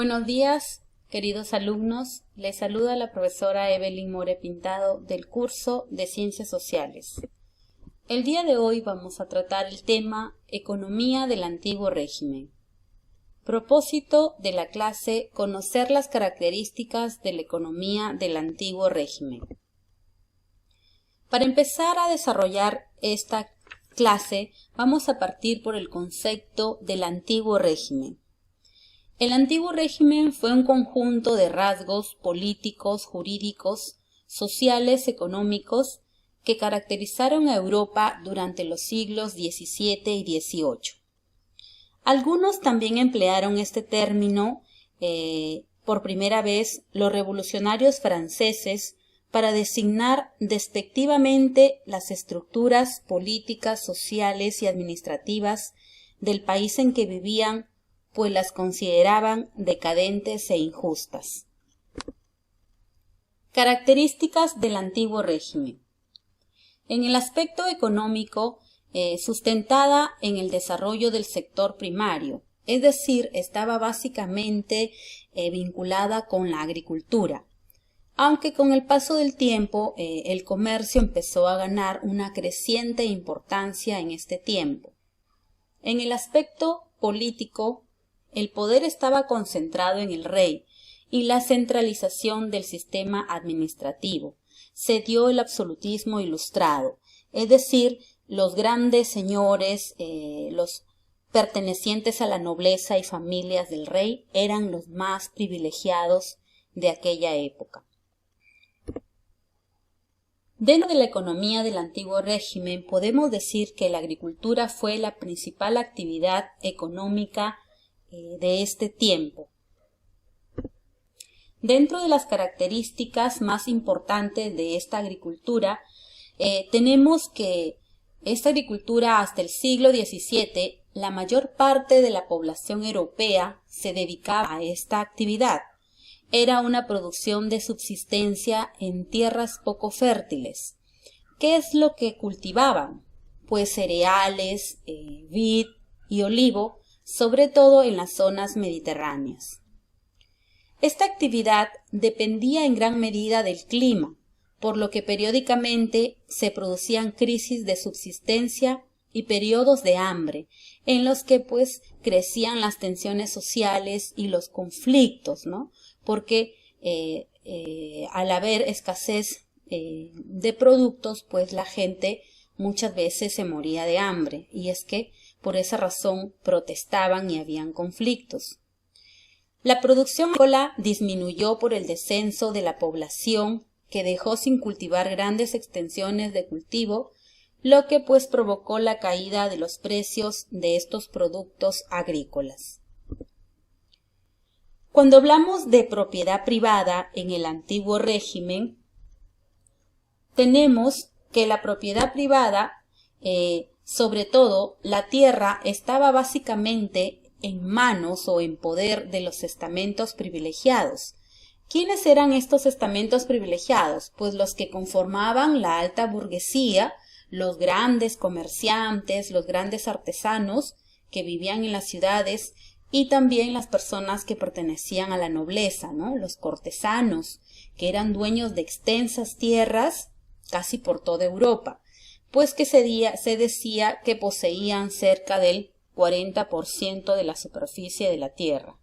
Buenos días, queridos alumnos. Les saluda la profesora Evelyn More Pintado del curso de Ciencias Sociales. El día de hoy vamos a tratar el tema Economía del Antiguo Régimen. Propósito de la clase: conocer las características de la economía del Antiguo Régimen. Para empezar a desarrollar esta clase, vamos a partir por el concepto del Antiguo Régimen. El Antiguo Régimen fue un conjunto de rasgos políticos, jurídicos, sociales, económicos que caracterizaron a Europa durante los siglos XVII y XVIII. Algunos también emplearon este término por primera vez los revolucionarios franceses para designar despectivamente las estructuras políticas, sociales y administrativas del país en que vivían, pues las consideraban decadentes e injustas. Características del Antiguo Régimen. En el aspecto económico, sustentada en el desarrollo del sector primario, es decir, estaba básicamente vinculada con la agricultura, aunque con el paso del tiempo el comercio empezó a ganar una creciente importancia en este tiempo. En el aspecto político, el poder estaba concentrado en el rey y la centralización del sistema administrativo. Se dio el absolutismo ilustrado, es decir, los grandes señores, los pertenecientes a la nobleza y familias del rey eran los más privilegiados de aquella época. Dentro de la economía del Antiguo Régimen podemos decir que la agricultura fue la principal actividad económica de este tiempo. Dentro de las características más importantes de esta agricultura, tenemos que esta agricultura hasta el siglo XVII, la mayor parte de la población europea se dedicaba a esta actividad. Era una producción de subsistencia en tierras poco fértiles. ¿Qué es lo que cultivaban? Pues cereales, vid y olivo, sobre todo en las zonas mediterráneas. Esta actividad dependía en gran medida del clima, por lo que periódicamente se producían crisis de subsistencia y periodos de hambre, en los que pues crecían las tensiones sociales y los conflictos, ¿no? Porque al haber escasez de productos, pues la gente muchas veces se moría de hambre, y es que por esa razón protestaban y habían conflictos. La producción agrícola disminuyó por el descenso de la población, que dejó sin cultivar grandes extensiones de cultivo, lo que pues provocó la caída de los precios de estos productos agrícolas. Cuando hablamos de propiedad privada en el Antiguo Régimen, tenemos que la propiedad privada, sobre todo la tierra, estaba básicamente en manos o en poder de los estamentos privilegiados. ¿Quiénes eran estos estamentos privilegiados? Pues los que conformaban la alta burguesía, los grandes comerciantes, los grandes artesanos que vivían en las ciudades, y también las personas que pertenecían a la nobleza, ¿no? Los cortesanos, que eran dueños de extensas tierras casi por toda Europa, pues que se decía que poseían cerca del 40% de la superficie de la tierra.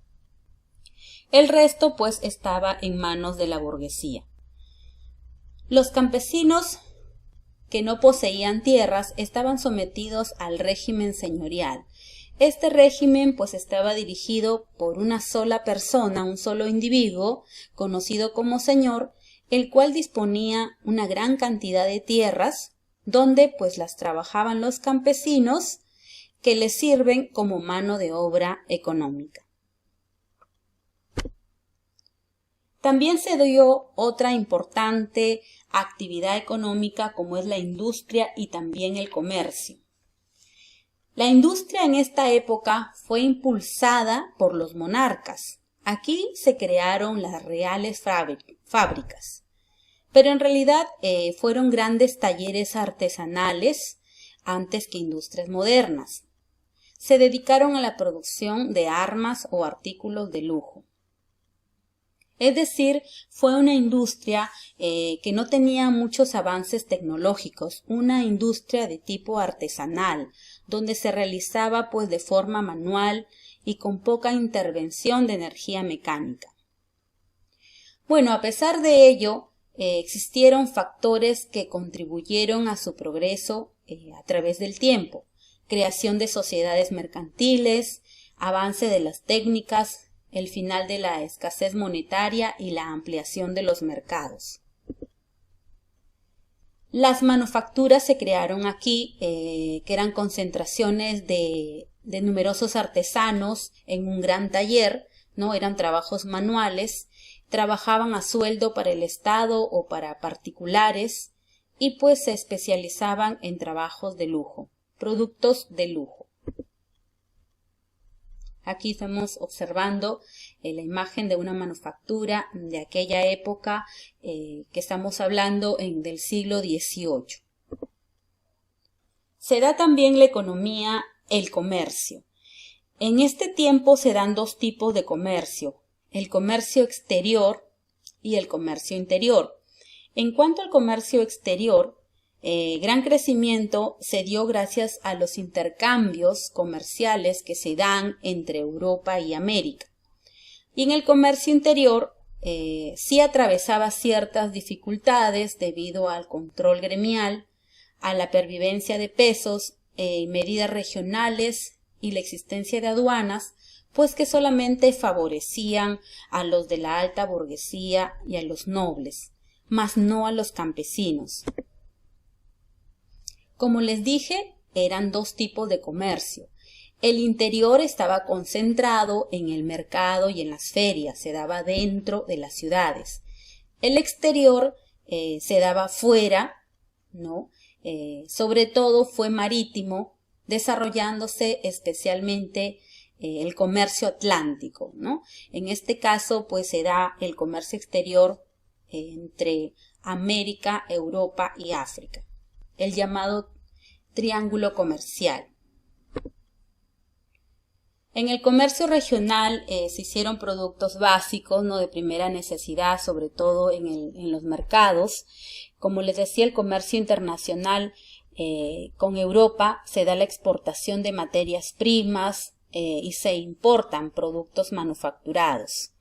El resto pues estaba en manos de la burguesía. Los campesinos que no poseían tierras estaban sometidos al régimen señorial. Este régimen pues estaba dirigido por una sola persona, un solo individuo, conocido como señor, el cual disponía una gran cantidad de tierras, donde pues las trabajaban los campesinos, que les sirven como mano de obra económica. También se dio otra importante actividad económica, como es la industria y también el comercio. La industria en esta época fue impulsada por los monarcas. Aquí se crearon las reales fábricas, pero en realidad fueron grandes talleres artesanales antes que industrias modernas. Se dedicaron a la producción de armas o artículos de lujo. Es decir, fue una industria que no tenía muchos avances tecnológicos, una industria de tipo artesanal, donde se realizaba pues de forma manual y con poca intervención de energía mecánica. Bueno, a pesar de ello, existieron factores que contribuyeron a su progreso a través del tiempo: creación de sociedades mercantiles, avance de las técnicas, el final de la escasez monetaria y la ampliación de los mercados. Las manufacturas se crearon aquí, que eran concentraciones de numerosos artesanos en un gran taller, ¿no? Eran trabajos manuales, trabajaban a sueldo para el Estado o para particulares y pues se especializaban en trabajos de lujo, productos de lujo. Aquí estamos observando la imagen de una manufactura de aquella época que estamos hablando del siglo XVIII. Se da también la economía, el comercio. En este tiempo se dan dos tipos de comercio: el comercio exterior y el comercio interior. En cuanto al comercio exterior, gran crecimiento se dio gracias a los intercambios comerciales que se dan entre Europa y América. Y en el comercio interior sí atravesaba ciertas dificultades debido al control gremial, a la pervivencia de pesos, medidas regionales y la existencia de aduanas, pues que solamente favorecían a los de la alta burguesía y a los nobles, mas no a los campesinos. Como les dije, eran dos tipos de comercio. El interior estaba concentrado en el mercado y en las ferias, se daba dentro de las ciudades. El exterior se daba fuera, ¿no? Sobre todo fue marítimo, desarrollándose especialmente el comercio atlántico, ¿no? En este caso, pues se da el comercio exterior entre América, Europa y África, el llamado triángulo comercial. En el comercio regional se hicieron productos básicos, ¿no?, de primera necesidad, sobre todo en los mercados. Como les decía, el comercio internacional con Europa se da la exportación de materias primas y se importan productos manufacturados.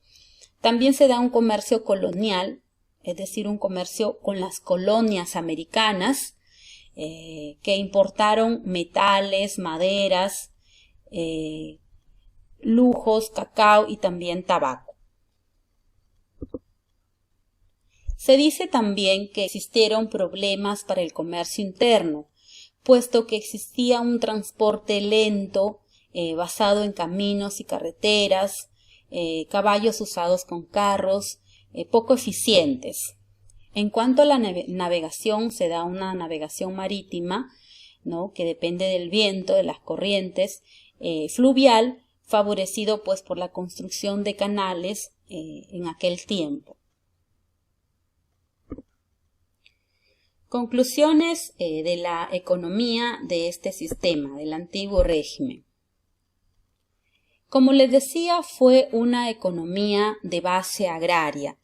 También se da un comercio colonial, es decir, un comercio con las colonias americanas, que importaron metales, maderas, lujos, cacao y también tabaco. Se dice también que existieron problemas para el comercio interno, puesto que existía un transporte lento basado en caminos y carreteras, caballos usados con carros, poco eficientes. En cuanto a la navegación, se da una navegación marítima, ¿no?, que depende del viento, de las corrientes, fluvial, favorecido pues por la construcción de canales en aquel tiempo. Conclusiones de la economía de este sistema, del antiguo régimen. Como les decía, fue una economía de base agraria.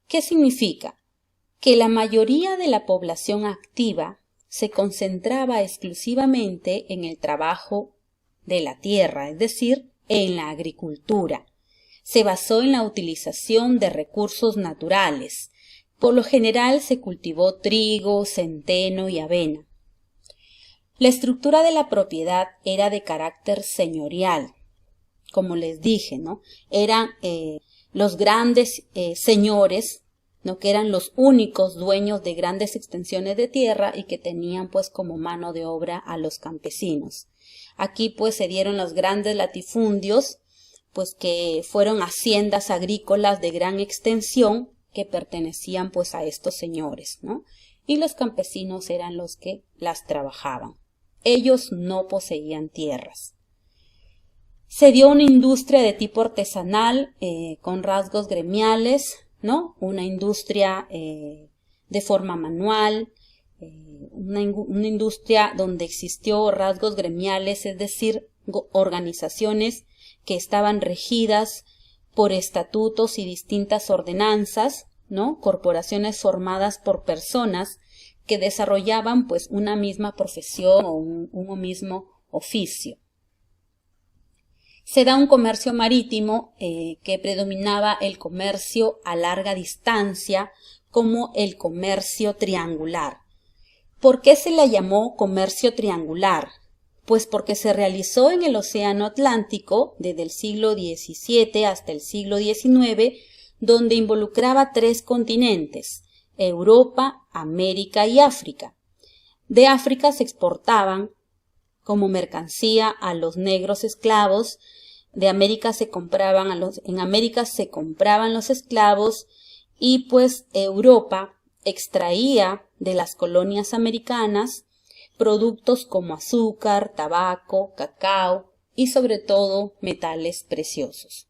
¿Qué significa? Que la mayoría de la población activa se concentraba exclusivamente en el trabajo de la tierra, es decir, en la agricultura. Se basó en la utilización de recursos naturales. Por lo general se cultivó trigo, centeno y avena. La estructura de la propiedad era de carácter señorial. Como les dije, ¿no?, eran los grandes señores, ¿no?, que eran los únicos dueños de grandes extensiones de tierra y que tenían pues como mano de obra a los campesinos. Aquí pues se dieron los grandes latifundios, pues que fueron haciendas agrícolas de gran extensión que pertenecían pues a estos señores, ¿no? Y los campesinos eran los que las trabajaban. Ellos no poseían tierras. Se dio una industria de tipo artesanal con rasgos gremiales, ¿no? Una industria de forma manual, una industria donde existió rasgos gremiales, es decir, organizaciones que estaban regidas por estatutos y distintas ordenanzas, ¿no? Corporaciones formadas por personas que desarrollaban pues una misma profesión o un mismo oficio. Se da un comercio marítimo que predominaba el comercio a larga distancia como el comercio triangular. ¿Por qué se le llamó comercio triangular? Pues porque se realizó en el Océano Atlántico desde el siglo XVII hasta el siglo XIX, donde involucraba 3 continentes, Europa, América y África. De África se exportaban como mercancía a los negros esclavos, en América se compraban los esclavos y pues Europa extraía de las colonias americanas productos como azúcar, tabaco, cacao y sobre todo metales preciosos.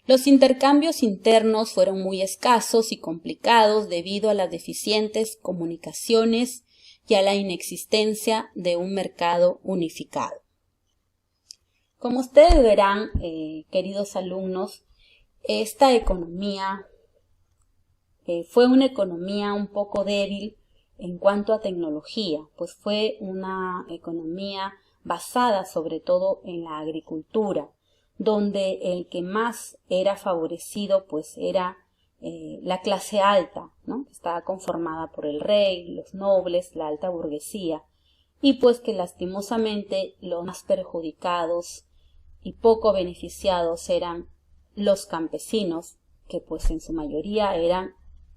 Los intercambios internos fueron muy escasos y complicados debido a las deficientes comunicaciones y a la inexistencia de un mercado unificado. Como ustedes verán, queridos alumnos, esta economía fue una economía un poco débil en cuanto a tecnología, pues fue una economía basada sobre todo en la agricultura, donde el que más era favorecido pues era la clase alta, ¿no? Estaba conformada por el rey, los nobles, la alta burguesía, y pues que lastimosamente los más perjudicados y poco beneficiados eran los campesinos, que pues en su mayoría eran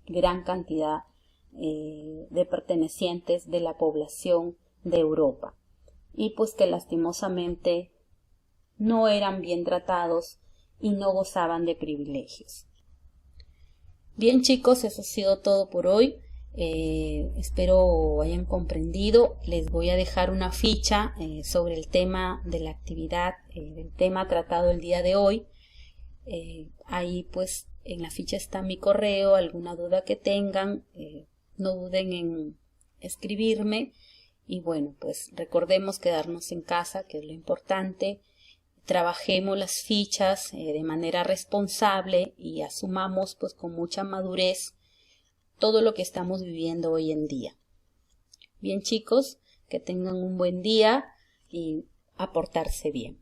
gran cantidad de pertenecientes de la población de Europa, y pues que lastimosamente no eran bien tratados y no gozaban de privilegios. Bien chicos, eso ha sido todo por hoy. Espero hayan comprendido. Les voy a dejar una ficha sobre el tema de la actividad, del tema tratado el día de hoy. Ahí pues en la ficha está mi correo, alguna duda que tengan, no duden en escribirme. Y bueno, pues recordemos quedarnos en casa, que es lo importante. Trabajemos las fichas de manera responsable y asumamos pues con mucha madurez todo lo que estamos viviendo hoy en día. Bien chicos, que tengan un buen día y a portarse bien.